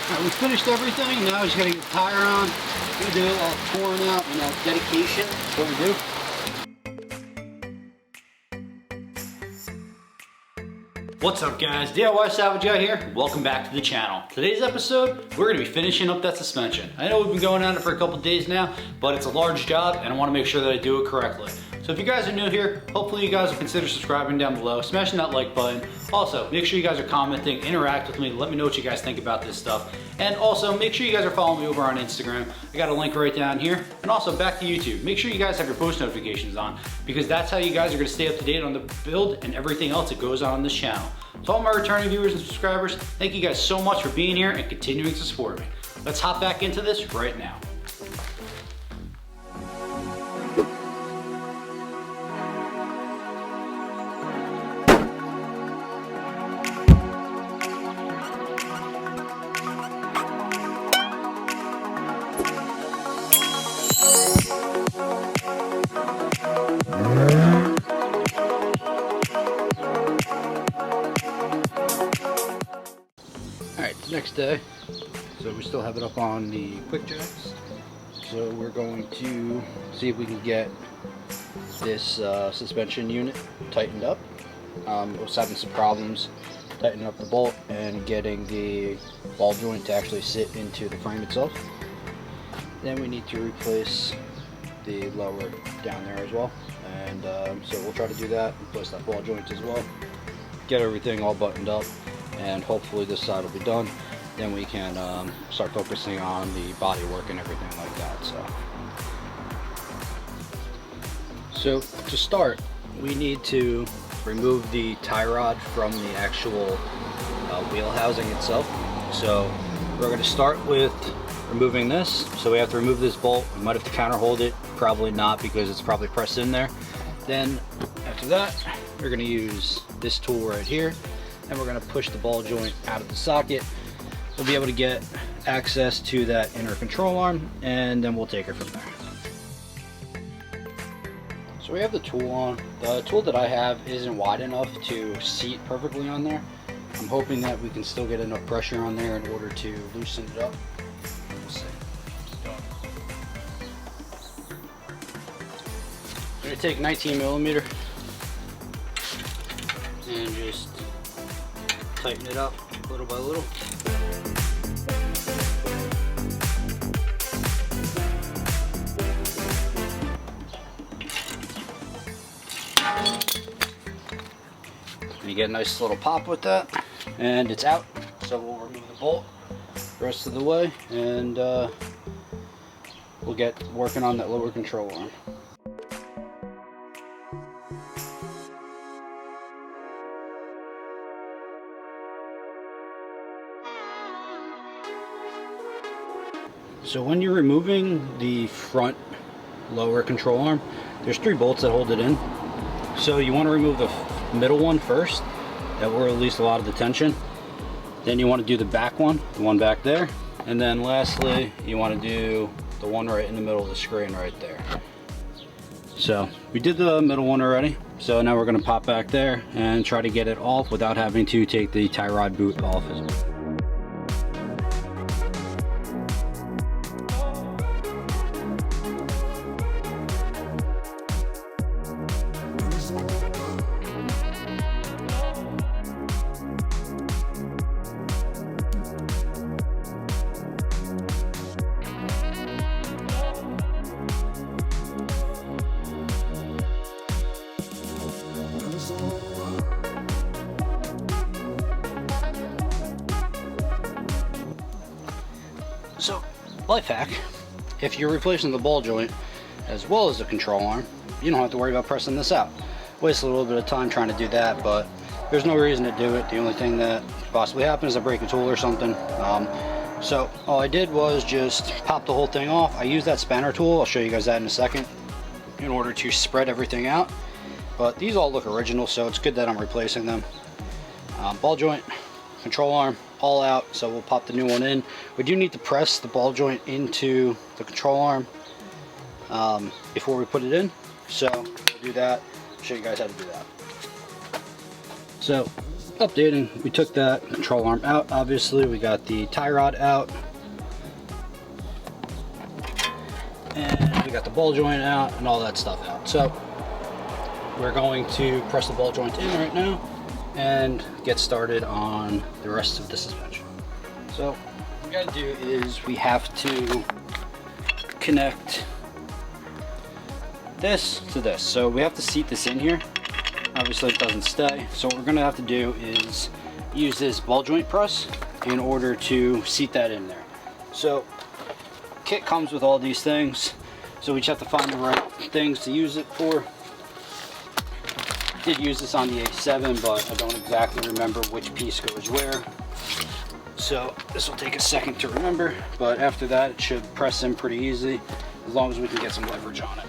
We finished everything. Now we just gotta get the tire on. We're gonna do all pouring out, dedication. That's what we do. What's up, guys? DIY Salvage Guy here. Welcome back to the channel. Today's episode, we're gonna be finishing up that suspension. I know we've been going on it for a couple days now, but it's a large job and I wanna make sure that I do it correctly. So if you guys are new here, hopefully you guys will consider subscribing down below, smashing that like button. Also, make sure you guys are commenting, interact with me, let me know what you guys think about this stuff. And also, make sure you guys are following me over on Instagram. I got a link right down here. And also, back to YouTube. Make sure you guys have your post notifications on, because that's how you guys are gonna stay up to date on the build and everything else that goes on this channel. To all my returning viewers and subscribers, thank you guys so much for being here and continuing to support me. Let's hop back into this right now. Next day, so we still have it up on the quick jacks, so we're going to see if we can get this suspension unit tightened up. I was having some problems tightening up the bolt and getting the ball joint to actually sit into the frame itself. Then we need to replace the lower down there as well, and so we'll try to do that, replace that ball joint as well, get everything all buttoned up, and hopefully this side will be done. Then we can start focusing on the body work and everything like that. So to start, we need to remove the tie rod from the actual wheel housing itself. So we're going to start with removing this. So we have to remove this bolt. We might have to counter hold it, probably not, because it's probably pressed in there. Then after that, we're going to use this tool right here, and we're going to push the ball joint out of the socket. We'll be able to get access to that inner control arm, and then we'll take it from there. So we have the tool on. The tool that I have isn't wide enough to seat perfectly on there. I'm hoping that we can still get enough pressure on there in order to loosen it up. We'll see. I'm going to take 19mm and just tighten it up little by little. And you get a nice little pop with that, and it's out. So we'll remove the bolt the rest of the way, and we'll get working on that lower control arm. So when you're removing the front lower control arm, there's 3 bolts that hold it in. So you want to remove the middle one first. That will release a lot of the tension. Then you want to do the back one, the one back there. And then lastly, you want to do the one right in the middle of the screen right there. So we did the middle one already. So now we're going to pop back there and try to get it off without having to take the tie rod boot off as well. So, life hack, if you're replacing the ball joint as well as the control arm, you don't have to worry about pressing this out. Waste a little bit of time trying to do that, but there's no reason to do it. The only thing that possibly happens is I break a tool or something. So all I did was just pop the whole thing off. I used that spanner tool, I'll show you guys that in a second, in order to spread everything out. But these all look original, so it's good that I'm replacing them. Ball joint, control arm, all out, so we'll pop the new one in. We do need to press the ball joint into the control arm before we put it in, so we'll do that. I'll show you guys how to do that. So updating, we took that control arm out. Obviously, we got the tie rod out, and we got the ball joint out and all that stuff out. So we're going to press the ball joint in right now and get started on the rest of the suspension. So what we got to do is we have to connect this to this. So we have to seat this in here. Obviously it doesn't stay. So what we're going to have to do is use this ball joint press in order to seat that in there. So kit comes with all these things. So we just have to find the right things to use it for. Did use this on the A7, but I don't exactly remember which piece goes where. So this will take a second to remember, but after that it should press in pretty easy as long as we can get some leverage on it.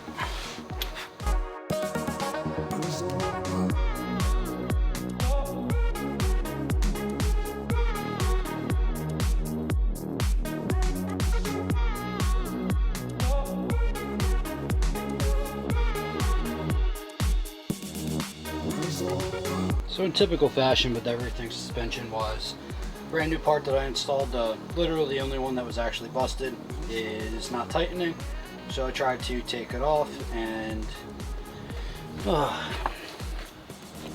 So in typical fashion with everything suspension wise, brand new part that I installed, literally the only one that was actually busted is not tightening. So I tried to take it off, and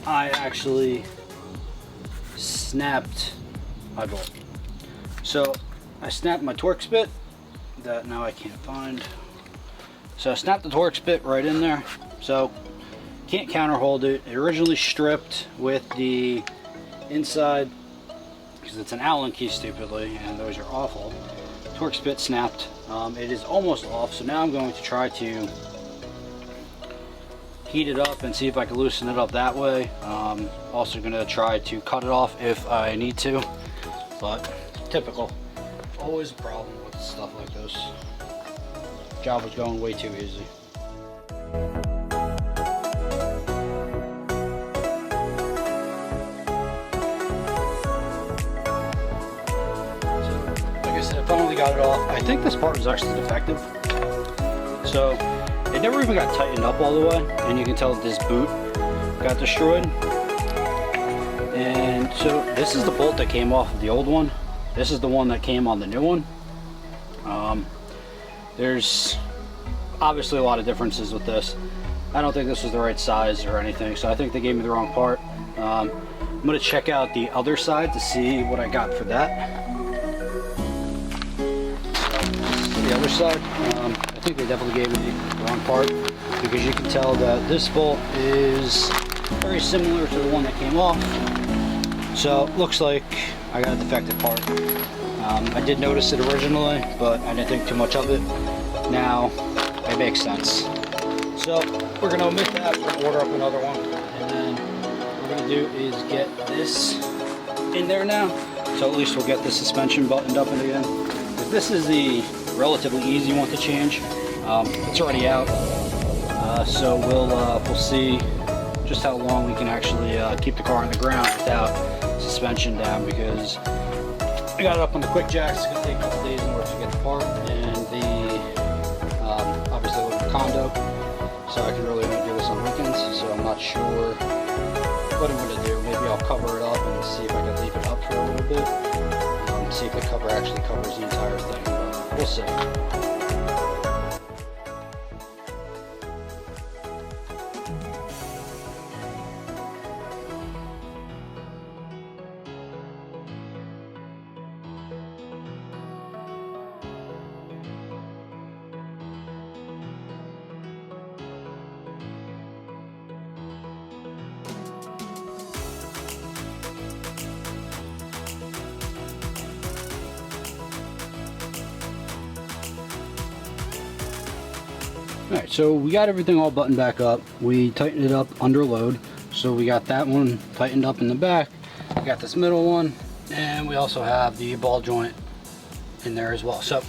I actually snapped my bolt. So I snapped my Torx bit that now I can't find. So I snapped the Torx bit right in there. So can't counter hold it. It originally stripped with the inside because it's an Allen key, stupidly, and those are awful. Torx bit snapped. It is almost off, so now I'm going to try to heat it up and see if I can loosen it up that way. Also going to try to cut it off if I need to, but typical. Always a problem with stuff like this. Job was going way too easy. I finally got it off. I think this part was actually defective. So it never even got tightened up all the way, and you can tell that this boot got destroyed. And so this is the bolt that came off of the old one. This is the one that came on the new one. There's obviously a lot of differences with this. I don't think this was the right size or anything, so I think they gave me the wrong part. I'm going to check out the other side to see what I got for that. The other side, I think they definitely gave me the wrong part, because you can tell that this bolt is very similar to the one that came off. So it looks like I got a defective part. I did notice it originally, but I didn't think too much of it. Now it makes sense. So we're going to omit that. We're going to order up another one, and then what we're going to do is get this in there now. So at least we'll get the suspension buttoned up again. This is the relatively easy one to change. It's already out, so we'll see just how long we can actually keep the car on the ground without suspension down, because I got it up on the quick jacks. It's gonna take a couple days in order to get the part, and obviously I live in a condo, so I can really only do this on weekends. So I'm not sure what I'm gonna do. Maybe I'll cover it up and see if I can leave it up for a little bit. See if the cover actually covers the entire thing, but we'll see. Alright, so we got everything all buttoned back up. We tightened it up under load. So we got that one tightened up in the back. We got this middle one, and we also have the ball joint in there as well. So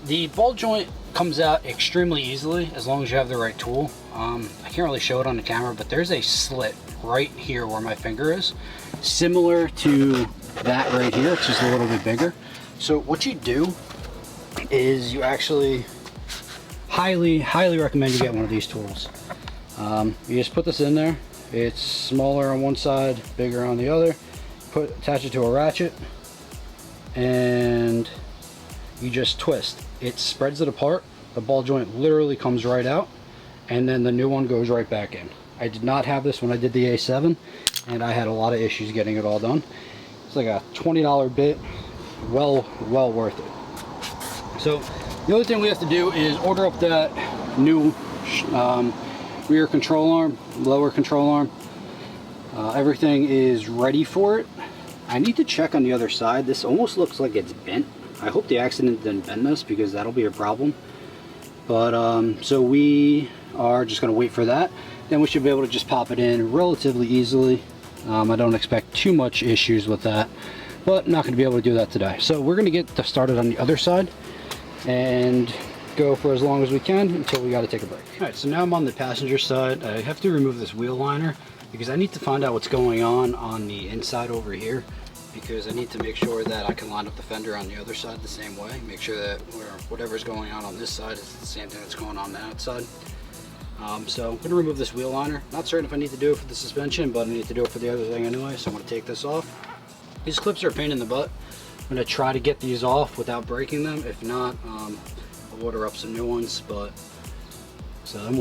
the ball joint comes out extremely easily as long as you have the right tool. I can't really show it on the camera, but there's a slit right here where my finger is, similar to that right here. It's just a little bit bigger. So what you do is you actually highly recommend you get one of these tools. You just put this in there, It's smaller on one side, bigger on the other. Attach it to a ratchet, and you just twist. It spreads it apart. The ball joint literally comes right out, and then the new one goes right back in. I did not have this when I did the A7, and I had a lot of issues getting it all done. It's like a $20 bit, well worth it. So the other thing we have to do is order up that new rear control arm, lower control arm. Everything is ready for it. I need to check on the other side. This almost looks like it's bent. I hope the accident didn't bend this, because that'll be a problem. But so we are just going to wait for that. Then we should be able to just pop it in relatively easily. I don't expect too much issues with that, but not going to be able to do that today. So we're going to get started on the other side and go for as long as we can until we got to take a break. All right, so now I'm on the passenger side. I have to remove this wheel liner because I need to find out what's going on the inside over here, because I need to make sure that I can line up the fender on the other side the same way. Make sure that whatever's going on this side is the same thing that's going on the outside. So I'm going to remove this wheel liner. Not certain if I need to do it for the suspension, but I need to do it for the other thing anyway, so I'm going to take this off. These clips are a pain in the butt. I'm going to try to get these off without breaking them. If not, I'll order up some new ones. But so then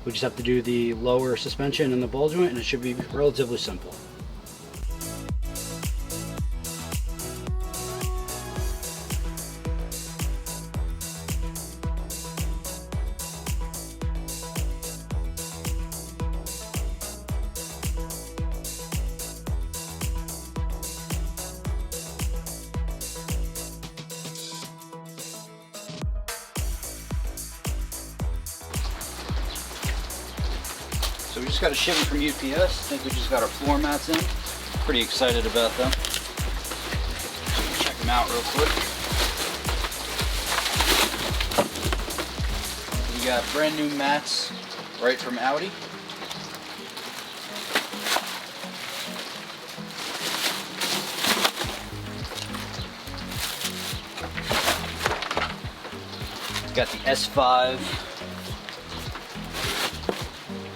we just have to do the lower suspension and the ball joint, and it should be relatively simple. So we just got a Chevy from UPS. I think we just got our floor mats in. Pretty excited about them. Check them out real quick. We got brand new mats right from Audi. Got the S5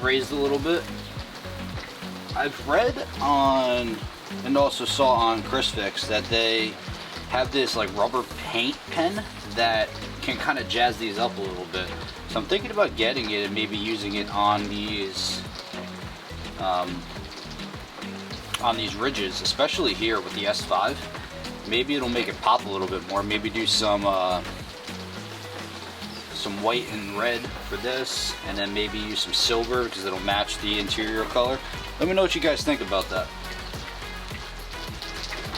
raised a little bit. I've read on, and also saw on ChrisFix, that they have this like rubber paint pen that can kind of jazz these up a little bit. So I'm thinking about getting it and maybe using it on these ridges, especially here with the S5. Maybe it'll make it pop a little bit more. Maybe do some white and red for this, and then maybe use some silver because it'll match the interior color. Let me know what you guys think about that.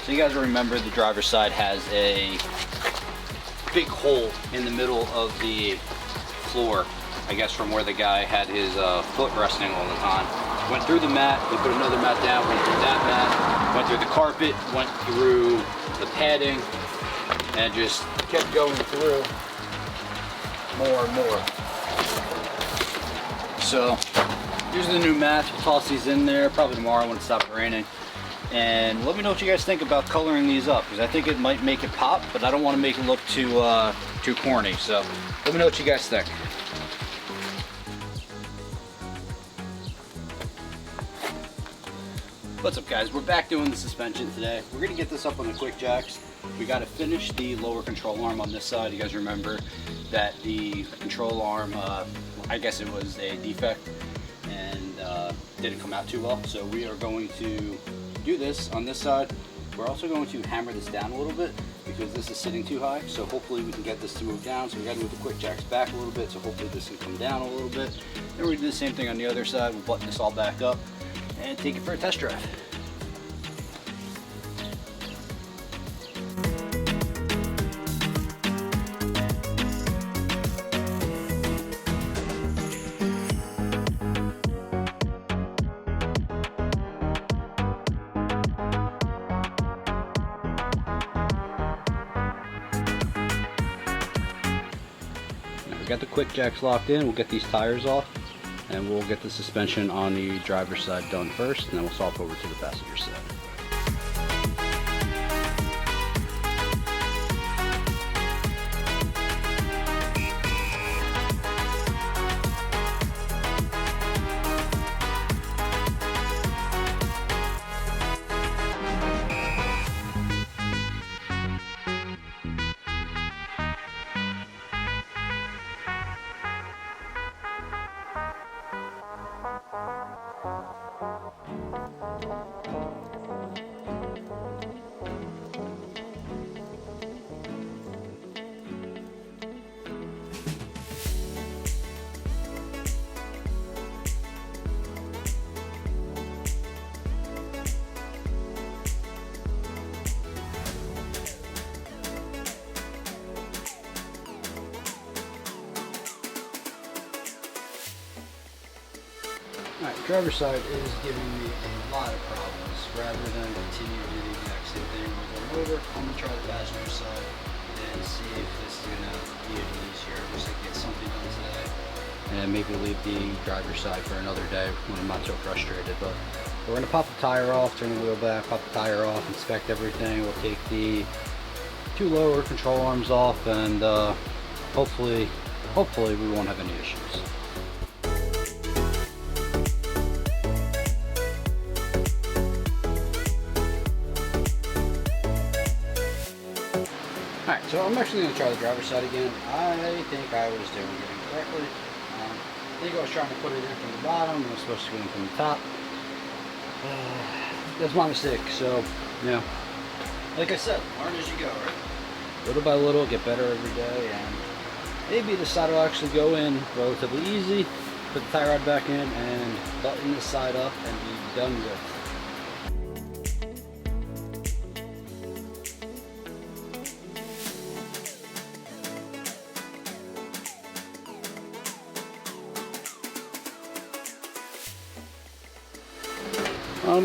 So you guys remember the driver's side has a big hole in the middle of the floor, I guess from where the guy had his foot resting all the time. Went through the mat, we put another mat down, went through that mat, went through the carpet, went through the padding, and just kept going through more and more. So here's the new mats. We'll toss these in there probably tomorrow when it stops raining. And let me know what you guys think about coloring these up, because I think it might make it pop, but I don't want to make it look too corny. So let me know what you guys think. What's up, guys? We're back doing the suspension today. We're gonna get this up on the quick jacks. We got to finish the lower control arm on this side. You guys remember that the control arm, I guess it was a defect and didn't come out too well. So we are going to do this on this side. We're also going to hammer this down a little bit because this is sitting too high. So hopefully we can get this to move down. So we got to move the quick jacks back a little bit. So hopefully this can come down a little bit. Then we do the same thing on the other side. We'll button this all back up and take it for a test drive. We got the quick jacks locked in. We'll get these tires off and we'll get the suspension on the driver's side done first, and then we'll swap over to the passenger side. Alright, driver's side is giving me a lot of problems. Rather than continue to do the exact same thing over, I'm going to try the passenger side and see if this is going to be any easier. Just to get something done today. And maybe leave the driver's side for another day when I'm not so frustrated. But we're going to pop the tire off, turn the wheel back, pop the tire off, inspect everything. We'll take the 2 lower control arms off, and hopefully we won't have any issues. Alright, so I'm actually going to try the driver's side again. I think I was doing it incorrectly. I think I was trying to put it in from the bottom. It was supposed to go in from the top. That's my mistake. So, you know, like I said, learn as you go, right? Little by little, get better every day, and maybe this side will actually go in relatively easy. Put the tie rod back in and button this side up and be done with.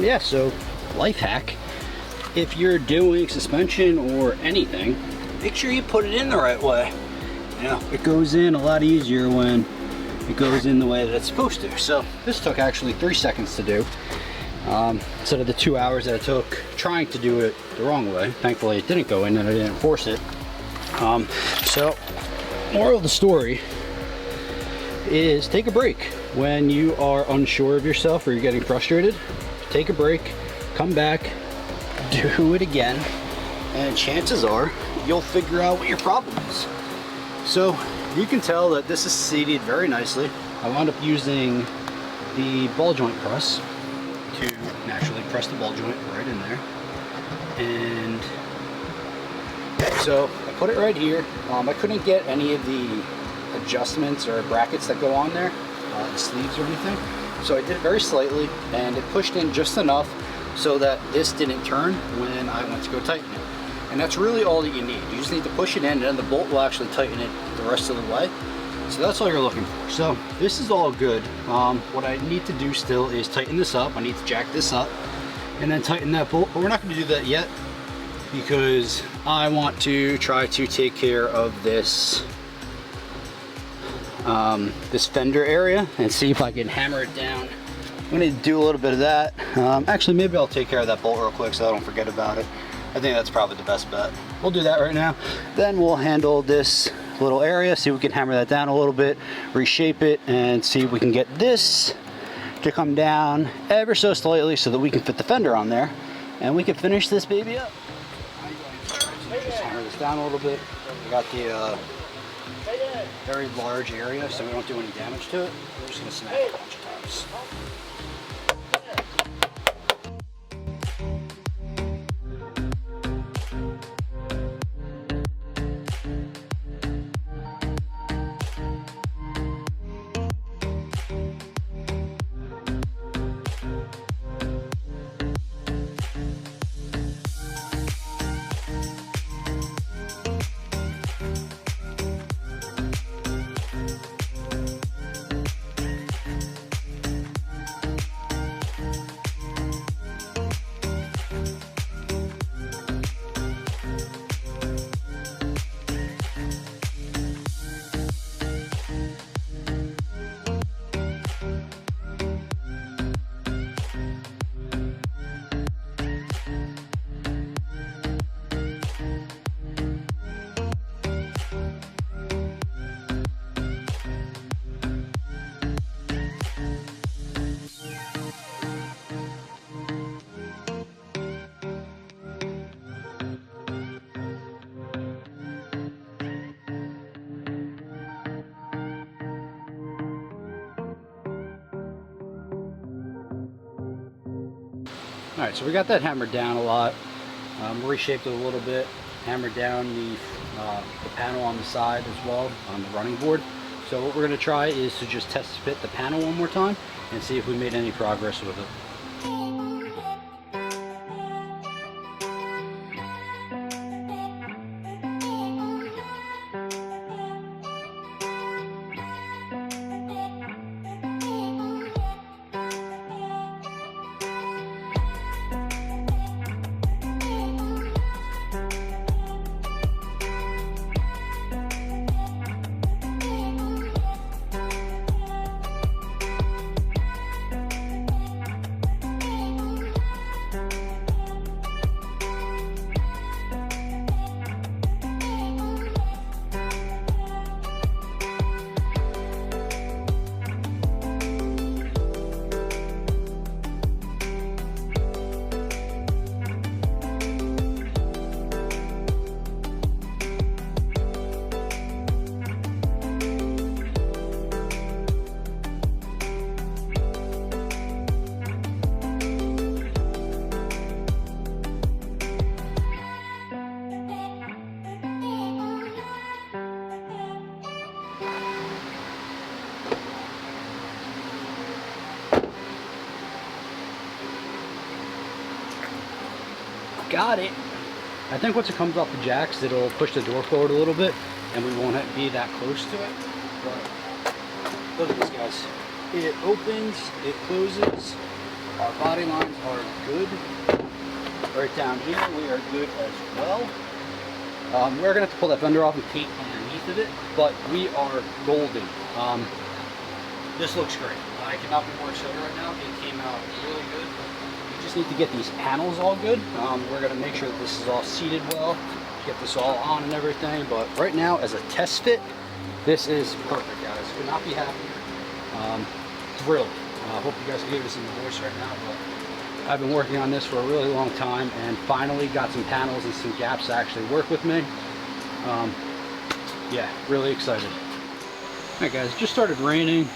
Yeah, so life hack, if you're doing suspension or anything, make sure you put it in the right way. You know, it goes in a lot easier when it goes in the way that it's supposed to. So this took actually 3 seconds to do, instead of the 2 hours that it took trying to do it the wrong way. Thankfully it didn't go in and I didn't force it. So moral of the story is take a break when you are unsure of yourself or you're getting frustrated. Take a break, come back, do it again, and chances are you'll figure out what your problem is. So you can tell that this is seated very nicely. I wound up using the ball joint press to naturally press the ball joint right in there. And so I put it right here. I couldn't get any of the adjustments or brackets that go on there, the sleeves or anything. So I did it very slightly, and it pushed in just enough so that this didn't turn when I went to go tighten it. And that's really all that you need. You just need to push it in, and then the bolt will actually tighten it the rest of the way. So that's all you're looking for. So this is all good. What I need to do still is tighten this up. I need to jack this up and then tighten that bolt, but we're not going to do that yet because I want to try to take care of this this fender area and see if I can hammer it down. I'm going to do a little bit of that. Actually, maybe I'll take care of that bolt real quick so I don't forget about it. I think that's probably the best bet. We'll do that right now. Then we'll handle this little area, see if we can hammer that down a little bit, reshape it, and see if we can get this to come down ever so slightly so that we can fit the fender on there and we can finish this baby up. I'm going to just hammer this down a little bit. I got the very large area so we don't do any damage to it. We're just going to smack it a bunch of times. Alright, so we got that hammered down a lot. Reshaped it a little bit, hammered down the panel on the side as well on the running board. So what we're going to try is to just test fit the panel one more time and see if we made any progress with it. got it. I think once it comes off the jacks, it'll push the door forward a little bit, and we won't be that close to it. But look at this, guys. It opens, it closes. Our body lines are good. Right down here, we are good as well. We're gonna have to pull that fender off and paint underneath of it, but we are golden. This looks great. I cannot be more excited right now. It came out really good. We just need to get these panels all good. We're gonna make sure that this is all seated well, get this all on and everything. But right now, as a test fit, this is perfect, guys. Could not be happier. Thrilled. Hope you guys can hear this in the voice right now, but I've been working on this for a really long time and finally got some panels and some gaps to actually work with me. Yeah, really excited. Alright guys, just started raining.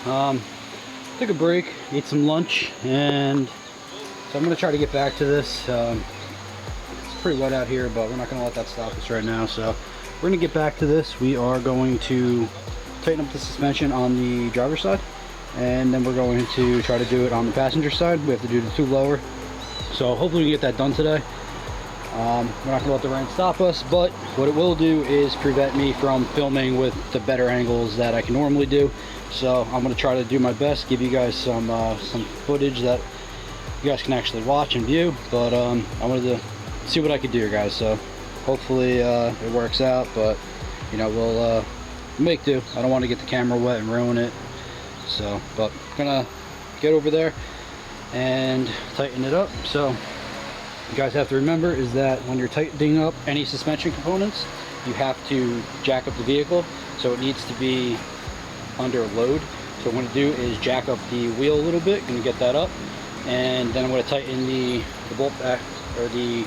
Took a break, ate some lunch, and so I'm going to try to get back to this. It's pretty wet out here, but we're not going to let that stop us right now. So we're going to get back to this. We are going to tighten up the suspension on the driver's side, and then we're going to try to do it on the passenger side. We have to do the two lower, so hopefully we can get that done today. We're not going to let the rain stop us, but what it will do is prevent me from filming with the better angles that I can normally do. So I'm going to try to do my best, give you guys some footage that you guys can actually watch and view. But I wanted to see what I could do here, guys. So hopefully it works out, but you know, we'll make do. I don't want to get the camera wet and ruin it. So, but I'm gonna get over there and tighten it up. So you guys have to remember is that when you're tightening up any suspension components, you have to jack up the vehicle, so it needs to be under load. So what I'm going to do is jack up the wheel a little bit, going to get that up, and then I'm going to tighten the bolt back, or the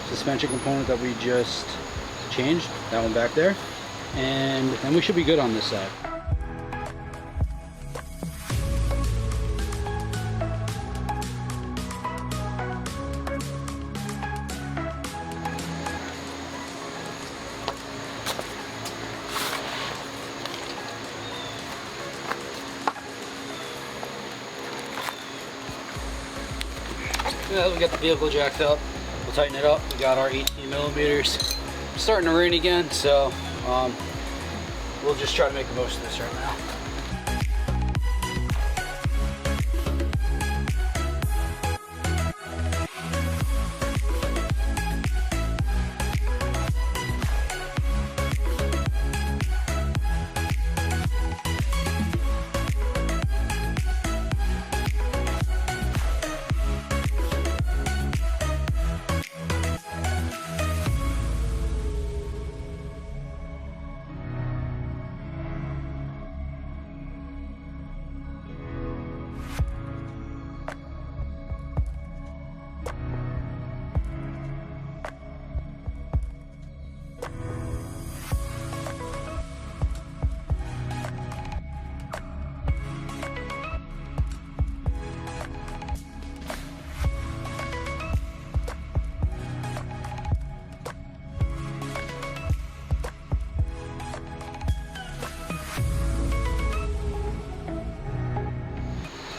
suspension component that we just changed, that one back there, and then we should be good on this side. Yeah, we got the vehicle jacked up. We'll tighten it up. We got our 18 millimeters. It's starting to rain again, so we'll just try to make the most of this right now.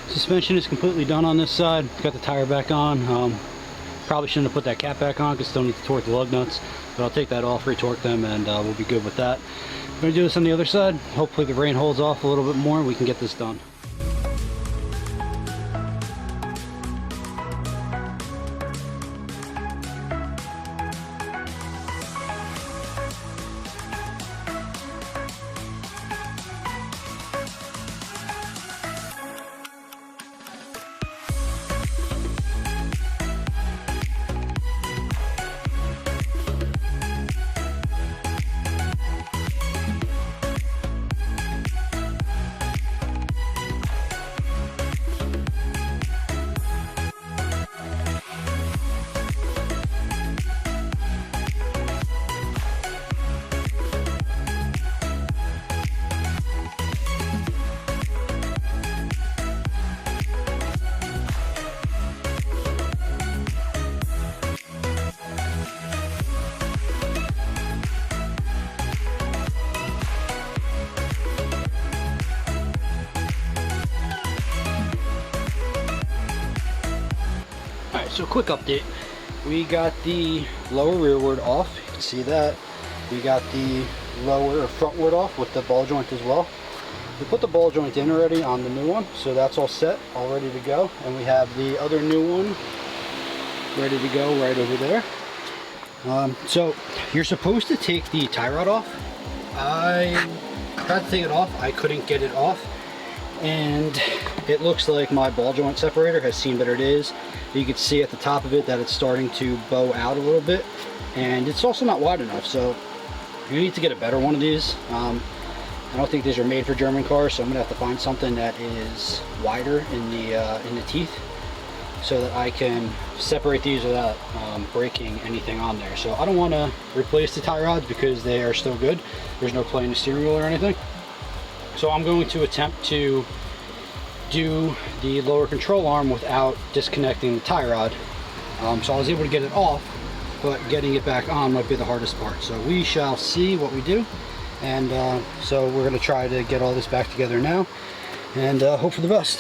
Suspension is completely done on this side. Got the tire back on. Probably shouldn't have put that cap back on because still need to torque the lug nuts, but I'll take that off, retorque them, and we'll be good with that. I'm going to do this on the other side. Hopefully the rain holds off a little bit more and we can get this done. So quick update, we got the lower rearward off. You can see that. We got the lower or frontward off with the ball joint as well. We put the ball joint in already on the new one, so that's all set, all ready to go. And we have the other new one ready to go right over there. So you're supposed to take the tie rod off. I tried to take it off, I couldn't get it off. And it looks like my ball joint separator has seen better days. You can see at the top of it that it's starting to bow out a little bit. And it's also not wide enough, so you need to get a better one of these. I don't think these are made for German cars, so I'm gonna have to find something that is wider in the teeth so that I can separate these without breaking anything on there. So I don't want to replace the tie rods because they are still good. There's no play in the steering wheel or anything. So I'm going to attempt to do the lower control arm without disconnecting the tie rod. So I was able to get it off, but getting it back on might be the hardest part. So we shall see what we do. And so we're going to try to get all this back together now and hope for the best.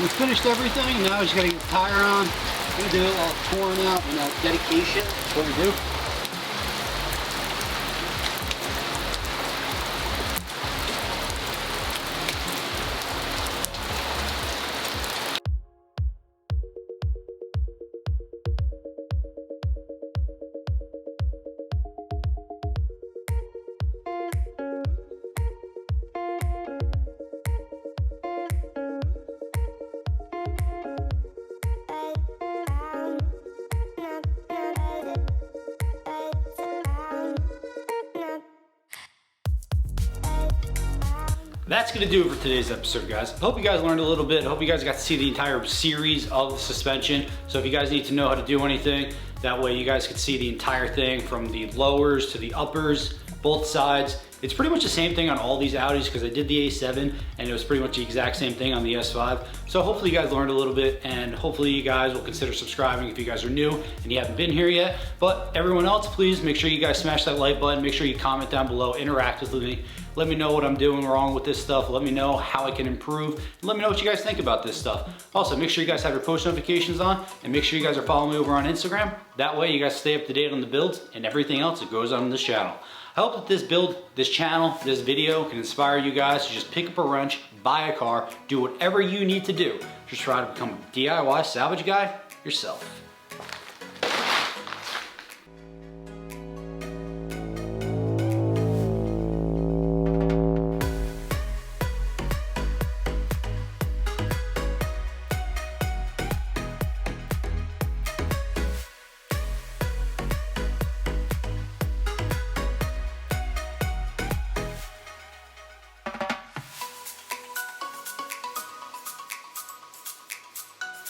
We finished everything, now we just gotta get the tire on. I'm gonna do it all torn out, dedication. That's what we do. That's gonna do it for today's episode, guys. Hope you guys learned a little bit. Hope you guys got to see the entire series of the suspension. So if you guys need to know how to do anything, that way you guys can see the entire thing from the lowers to the uppers, both sides. It's pretty much the same thing on all these Audis because I did the A7 and it was pretty much the exact same thing on the S5. So hopefully you guys learned a little bit and hopefully you guys will consider subscribing if you guys are new and you haven't been here yet. But everyone else, please make sure you guys smash that like button. Make sure you comment down below, interact with me. Let me know what I'm doing wrong with this stuff. Let me know how I can improve. Let me know what you guys think about this stuff. Also, make sure you guys have your post notifications on and make sure you guys are following me over on Instagram. That way you guys stay up to date on the builds and everything else that goes on this channel. I hope that this build, this channel, this video can inspire you guys to just pick up a wrench, buy a car, do whatever you need to do. Just try to become a DIY salvage guy yourself.